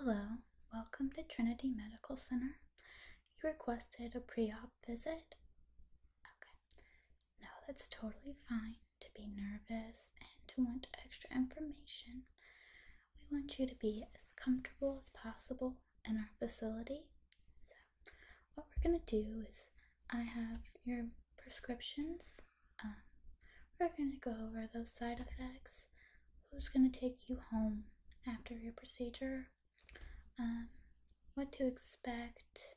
Hello, welcome to Trinity Medical Center. You requested a pre-op visit? Okay, no, that's totally fine to be nervous and to want extra information. We want you to be as comfortable as possible in our facility. So, what we're going to do is I have your prescriptions. We're going to go over those side effects. Who's going to take you home after your procedure? What to expect,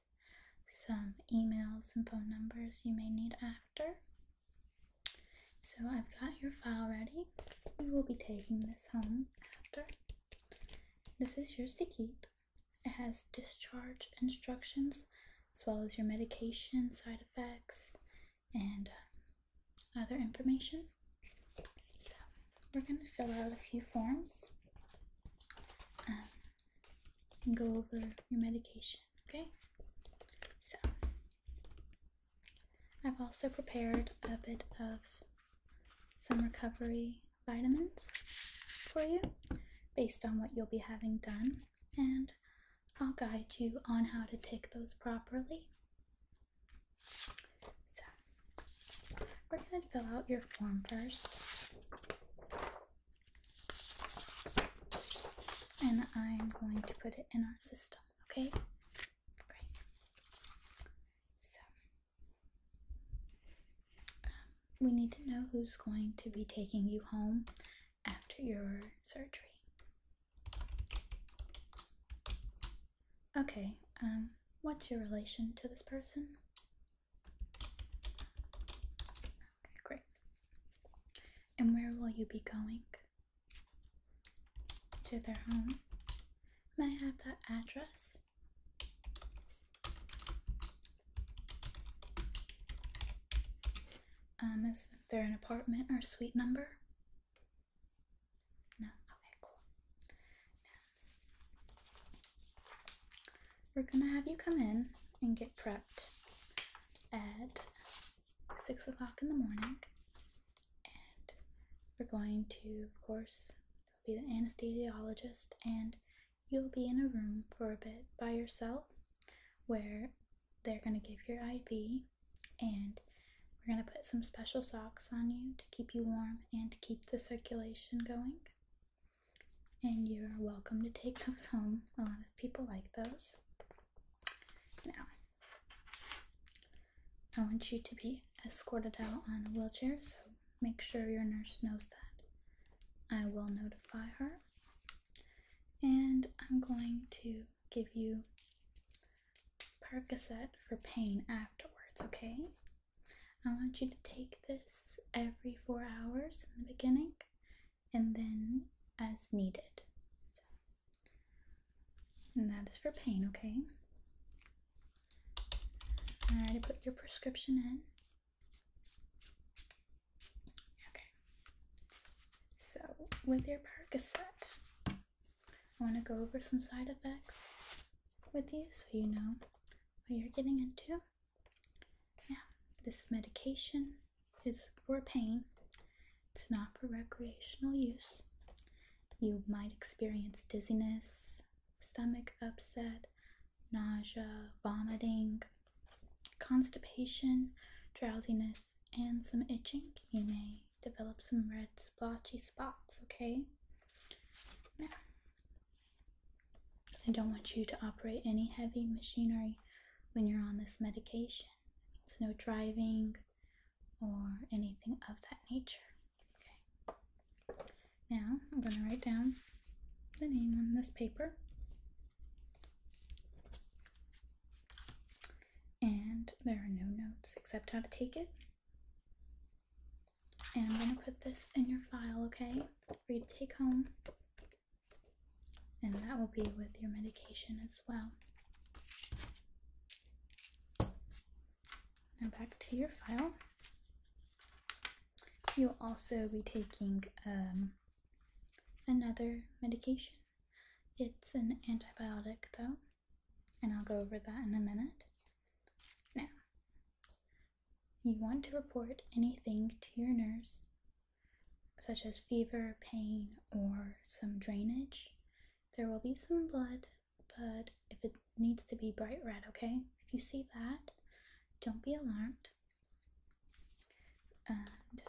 some emails and phone numbers you may need after. So I've got your file ready. We will be taking this home after. This is yours to keep. It has discharge instructions as well as your medication, side effects, and other information. So we're going to fill out a few forms. And go over your medication, okay? So, I've also prepared a bit of some recovery vitamins for you based on what you'll be having done, and I'll guide you on how to take those properly. So, we're going to fill out your form first. And I'm going to put it in our system, okay? Great. So, we need to know who's going to be taking you home after your surgery. Okay, what's your relation to this person? Okay, great. And where will you be going? To their home. May I have that address? Is there an apartment or suite number? No? Okay, cool. Now, we're gonna have you come in and get prepped at 6 o'clock in the morning. And we're going to, of course, be the anesthesiologist, and you'll be in a room for a bit by yourself where they're going to give your IV, and we're going to put some special socks on you to keep you warm and to keep the circulation going. And you're welcome to take those home. A lot of people like those. Now, I want you to be escorted out on a wheelchair, so make sure your nurse knows that. I will notify her, and I'm going to give you Percocet for pain afterwards, okay? I want you to take this every 4 hours in the beginning, and then as needed. And that is for pain, okay? I already put your prescription in. So, with your Percocet, I want to go over some side effects with you so you know what you're getting into. Now, this medication is for pain. It's not for recreational use. You might experience dizziness, stomach upset, nausea, vomiting, constipation, drowsiness, and some itching. You may develop some red splotchy spots, okay? Now, I don't want you to operate any heavy machinery when you're on this medication. It means no driving or anything of that nature, okay? Now, I'm going to write down the name on this paper. And there are no notes except how to take it. And I'm going to put this in your file, okay, for you to take home. And that will be with your medication as well. Now back to your file. You'll also be taking another medication. It's an antibiotic though, and I'll go over that in a minute. Now, you want to report anything to your nurse, such as fever, pain, or some drainage. There will be some blood but if it needs to be bright red, okay? If you see that, don't be alarmed. And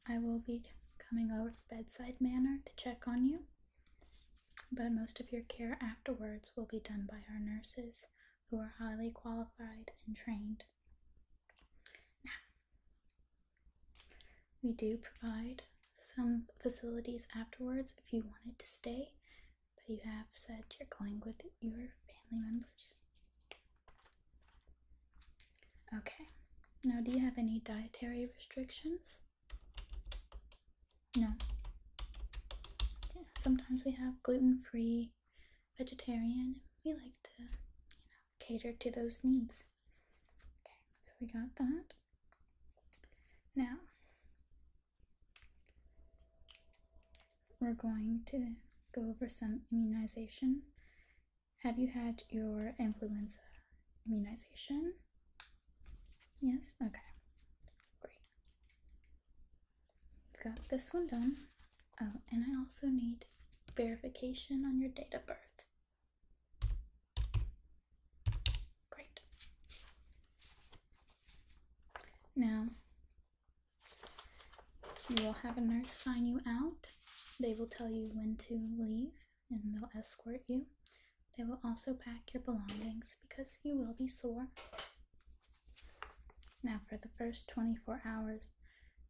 I will be coming over to bedside manner to check on you, but most of your care afterwards will be done by our nurses, who are highly qualified and trained. Now, we do provide some facilities afterwards if you wanted to stay, but you have said you're going with your family members. Okay. Now, do you have any dietary restrictions? No. Yeah, sometimes we have gluten-free, vegetarian. We like to, cater to those needs. Okay, so we got that. Now, we're going to go over some immunization. Have you had your influenza immunization? Yes? Okay. Great. We've got this one done. Oh, and I also need verification on your date of birth. Great. Now, you will have a nurse sign you out. They will tell you when to leave and they'll escort you. They will also pack your belongings because you will be sore. Now, for the first 24 hours,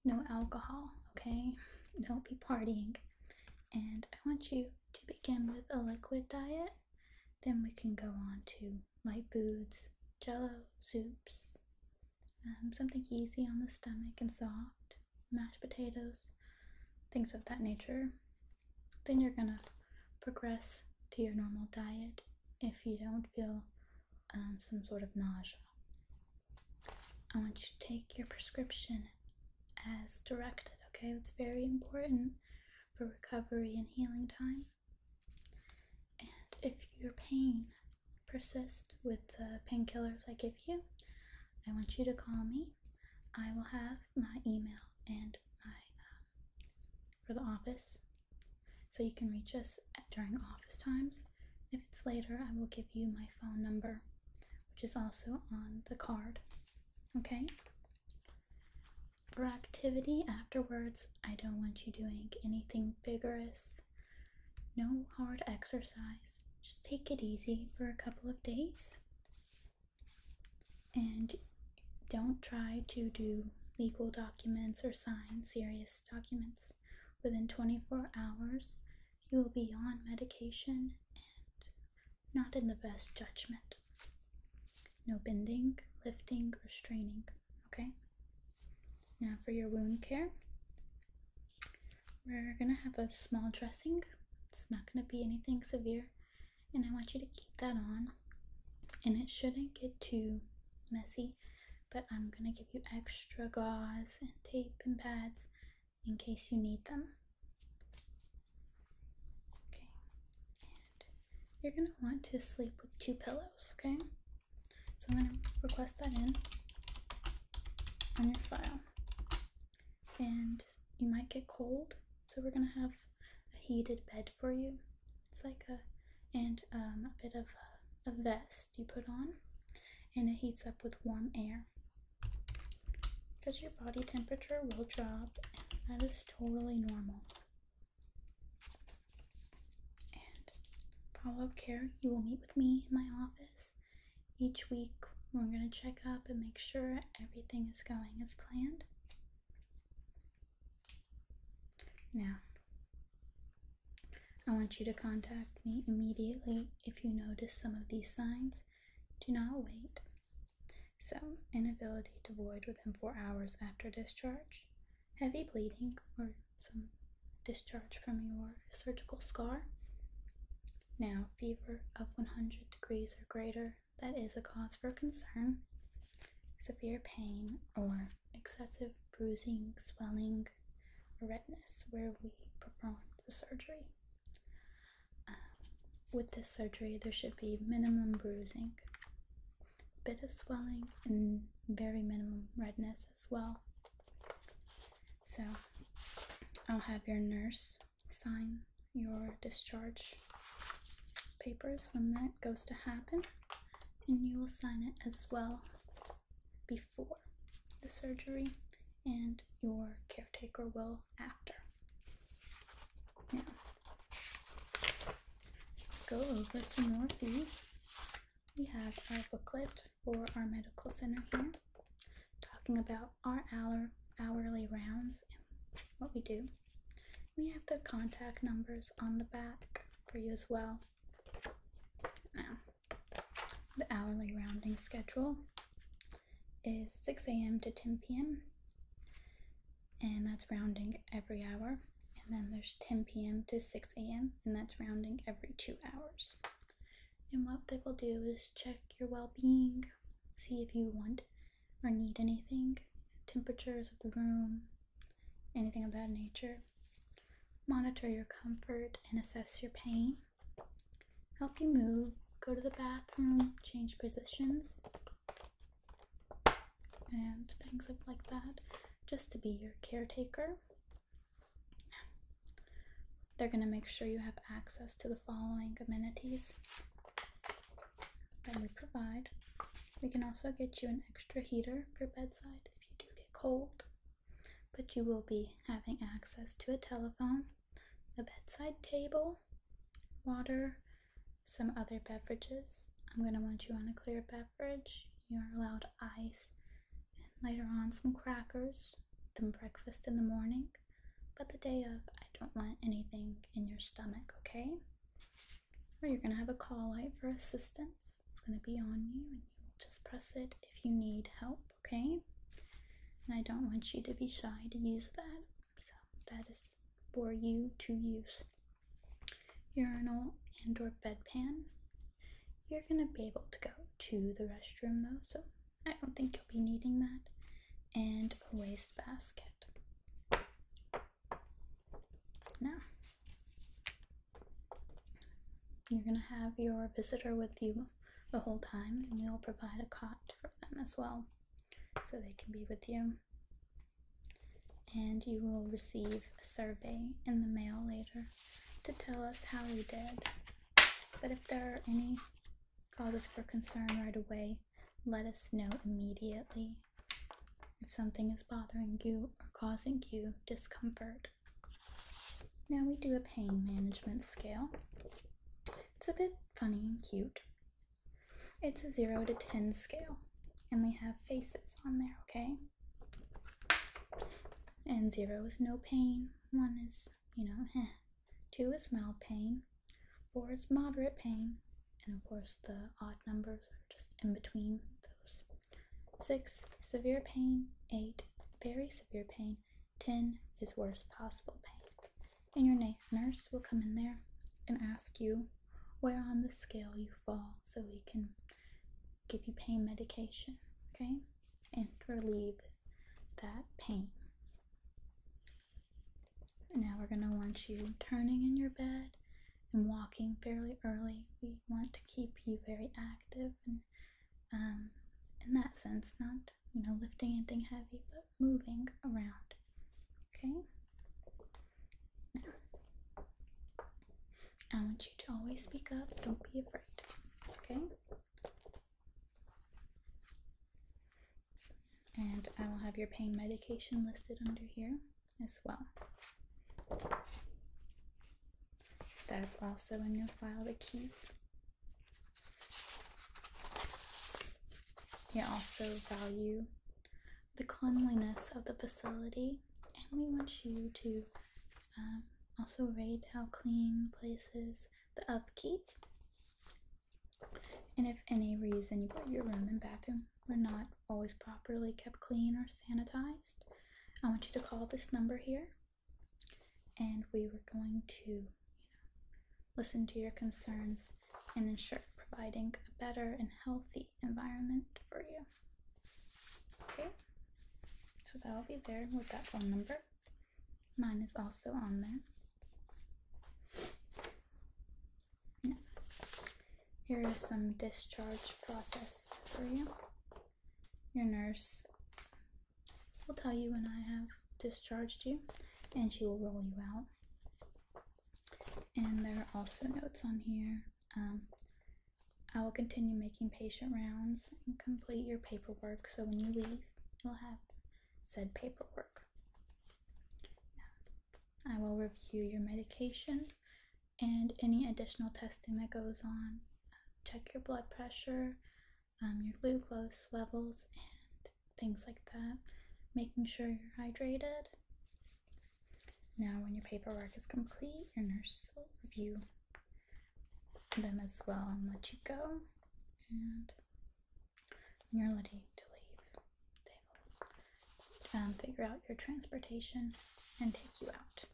no alcohol, okay? Don't be partying. And I want you to begin with a liquid diet. Then we can go on to light foods, jello, soups, something easy on the stomach and soft, mashed potatoes, things of that nature. Then you're gonna progress to your normal diet if you don't feel some sort of nausea. I want you to take your prescription as directed, okay? That's very important for recovery and healing time. And if your pain persists with the painkillers I give you, I want you to call me. I will have my email and my for the office, so you can reach us during office times. If it's later, I will give you my phone number, which is also on the card. Okay? For activity afterwards, I don't want you doing anything vigorous. No hard exercise. Just take it easy for a couple of days. And don't try to do legal documents or sign serious documents. Within 24 hours, you will be on medication and not in the best judgment. No bending, lifting, or straining, okay? Now for your wound care, we're gonna have a small dressing. It's not gonna be anything severe, and I want you to keep that on. And it shouldn't get too messy, but I'm gonna give you extra gauze and tape and pads in case you need them. Okay, and you're gonna want to sleep with 2 pillows, okay? So I'm gonna request that in on your file. And you might get cold, so we're gonna have a heated bed for you. It's like a bit of a vest you put on, and it heats up with warm air because your body temperature will drop, and that is totally normal. And follow-up care, you will meet with me in my office each week. We're going to check up and make sure everything is going as planned. Now, I want you to contact me immediately if you notice some of these signs. Do not wait. So, inability to void within 4 hours after discharge, heavy bleeding or some discharge from your surgical scar. Now, fever of 100 degrees or greater, that is a cause for concern. Severe pain or excessive bruising, swelling, or redness where we perform the surgery. With this surgery, there should be minimum bruising, bit of swelling, and very minimum redness as well. So I'll have your nurse sign your discharge papers when that goes to happen, and you will sign it as well before the surgery, and your caretaker will after. Now, go over some more of these. We have our booklet for our medical center here, talking about our hourly rounds and what we do. We have the contact numbers on the back for you as well. Now, the hourly rounding schedule is 6 a.m. to 10 p.m. and that's rounding every hour. And then there's 10 p.m. to 6 a.m. and that's rounding every 2 hours. And what they will do is check your well-being, see if you want or need anything, temperatures of the room, anything of that nature, monitor your comfort and assess your pain, help you move, go to the bathroom, change positions, and things like that, just to be your caretaker. They're going to make sure you have access to the following amenities that we provide. We can also get you an extra heater for bedside if you do get cold, but you will be having access to a telephone, a bedside table, water, some other beverages. I'm going to want you on a clear beverage. You're allowed ice, and later on some crackers, then breakfast in the morning, but the day of, I don't want anything in your stomach, okay? Or you're going to have a call light for assistance. It's going to be on you, and you will just press it if you need help, okay? And I don't want you to be shy to use that, so that is for you to use. Urinal and or bedpan. You're going to be able to go to the restroom though, so I don't think you'll be needing that. And a wastebasket. Now, you're going to have your visitor with you the whole time, and we'll provide a cot for them as well, so they can be with you. And you will receive a survey in the mail later to tell us how we did. But if there are any causes for concern right away, let us know immediately if something is bothering you or causing you discomfort. Now we do a pain management scale. It's a bit funny and cute. It's a 0 to 10 scale, and we have faces on there, okay? And 0 is no pain, 1 is, 2 is mild pain, 4 is moderate pain, and of course the odd numbers are just in between those. 6, severe pain, 8, very severe pain, 10 is worst possible pain. And your nurse will come in there and ask you where on the scale you fall so we can give you pain medication, okay? And relieve that pain. Now we're going to want you turning in your bed and walking fairly early. We want to keep you very active and in that sense, not, lifting anything heavy, but moving around, okay? Now, I want you to always speak up. Don't be afraid, okay? And I will have your pain medication listed under here as well. That's also in your file to keep. We also value the cleanliness of the facility, and we want you to also rate how clean the place is, the upkeep, and if any reason you put your room and bathroom were not always properly kept clean or sanitized, I want you to call this number here, and we were going to listen to your concerns and ensure providing a better and healthy environment for you. Okay, so that will be there with that phone number. Mine is also on there. Now, here is some discharge process for you. Your nurse will tell you when I have discharged you, and she will roll you out. And there are also notes on here I will continue making patient rounds and complete your paperwork, so when you leave, you'll have said paperwork. I will review your medication and any additional testing that goes on. Check your blood pressure, your glucose levels, and things like that, making sure you're hydrated. Now, when your paperwork is complete, your nurse will review them as well and let you go. And when you're ready to leave, they will figure out your transportation and take you out.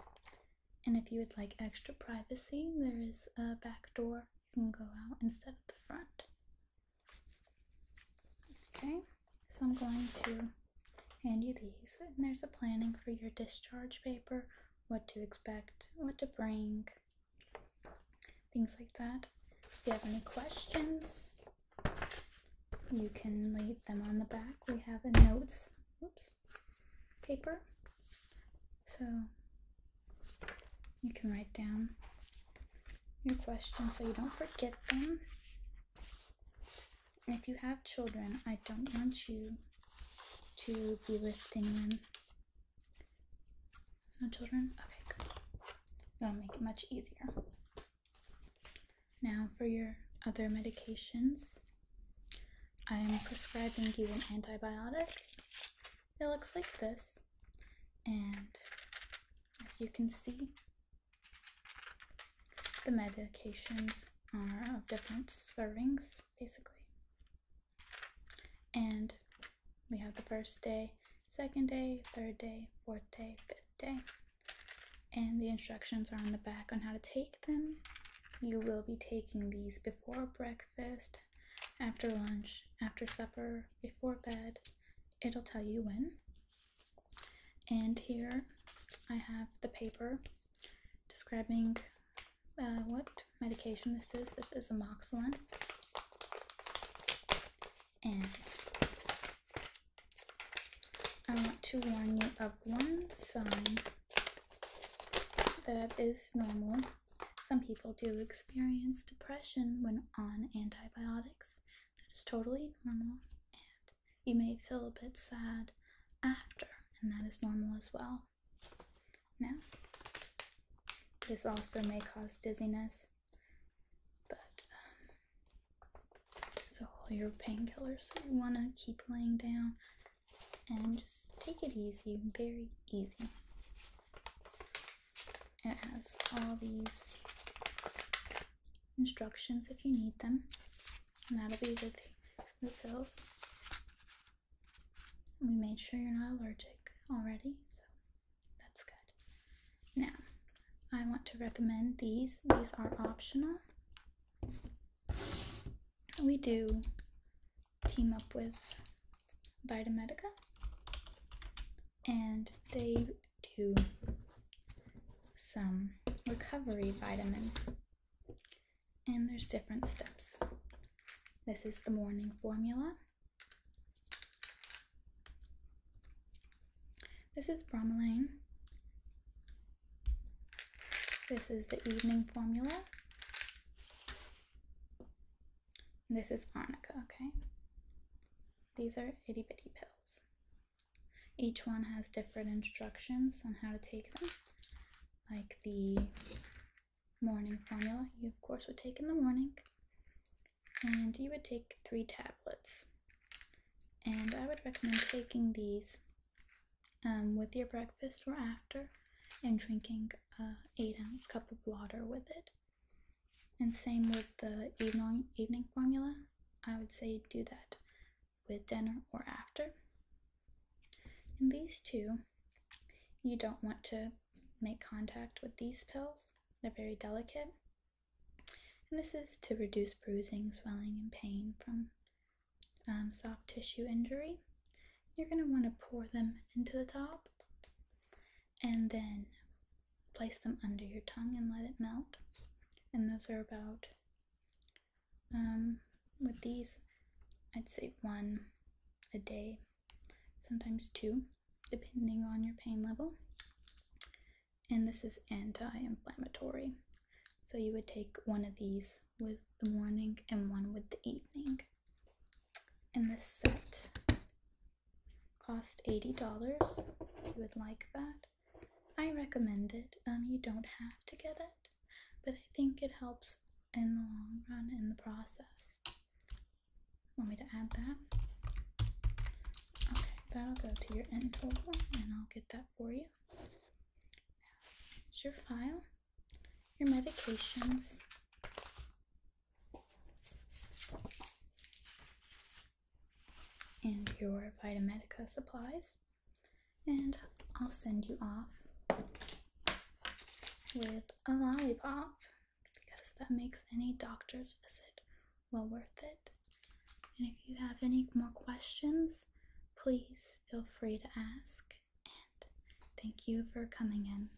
And if you would like extra privacy, there is a back door. You can go out instead of the front. Okay, so I'm going to hand you these, and there's a planning for your discharge paper, what to expect, what to bring, things like that. If you have any questions, you can leave them on the back. We have a notes paper, so you can write down your questions so you don't forget them. And if you have children, I don't want you to be lifting them. No children? Okay, good. That'll make it much easier. Now for your other medications, I am prescribing you an antibiotic. It looks like this, and as you can see, the medications are of different servings, basically. And we have the first day, second day, third day, fourth day, fifth day. And the instructions are on the back on how to take them. You will be taking these before breakfast, after lunch, after supper, before bed. It'll tell you when. And here I have the paper describing what medication this is. This is amoxicillin. And I want to warn you of one sign that is normal. Some people do experience depression when on antibiotics. That is totally normal, and you may feel a bit sad after, and that is normal as well. Now, this also may cause dizziness, but so all your painkillers, so you want to keep laying down and just take it easy, very easy. It has all these instructions if you need them, and that'll be with the pills. We made sure you're not allergic already, so that's good. Now, I want to recommend these. These are optional. We do team up with Vitamedica, and they do some recovery vitamins, and there's different steps. This is the morning formula. This is bromelain. This is the evening formula. And this is arnica, okay? These are itty bitty pills. Each one has different instructions on how to take them. Like the morning formula, you of course would take in the morning, and you would take 3 tablets. And I would recommend taking these with your breakfast or after, and drinking an 8-ounce cup of water with it. And same with the evening formula. I would say do that with dinner or after. And these two, you don't want to make contact with these pills. They're very delicate. And this is to reduce bruising, swelling, and pain from soft tissue injury. You're going to want to pour them into the top and then place them under your tongue and let it melt. And those are about, with these, I'd say 1 a day, sometimes 2, depending on your pain level. And this is anti-inflammatory, So you would take one of these with the morning and one with the evening. And this set cost $80. If you would like that, I recommend it. You don't have to get it, but I think it helps in the long run in the process. Want me to add that? Okay, that'll go to your end total, and I'll get that for you. Here's your file, your medications, and your Vitamedica supplies, and I'll send you off with a lollipop because that makes any doctor's visit well worth it. And if you have any more questions, please feel free to ask, and thank you for coming in.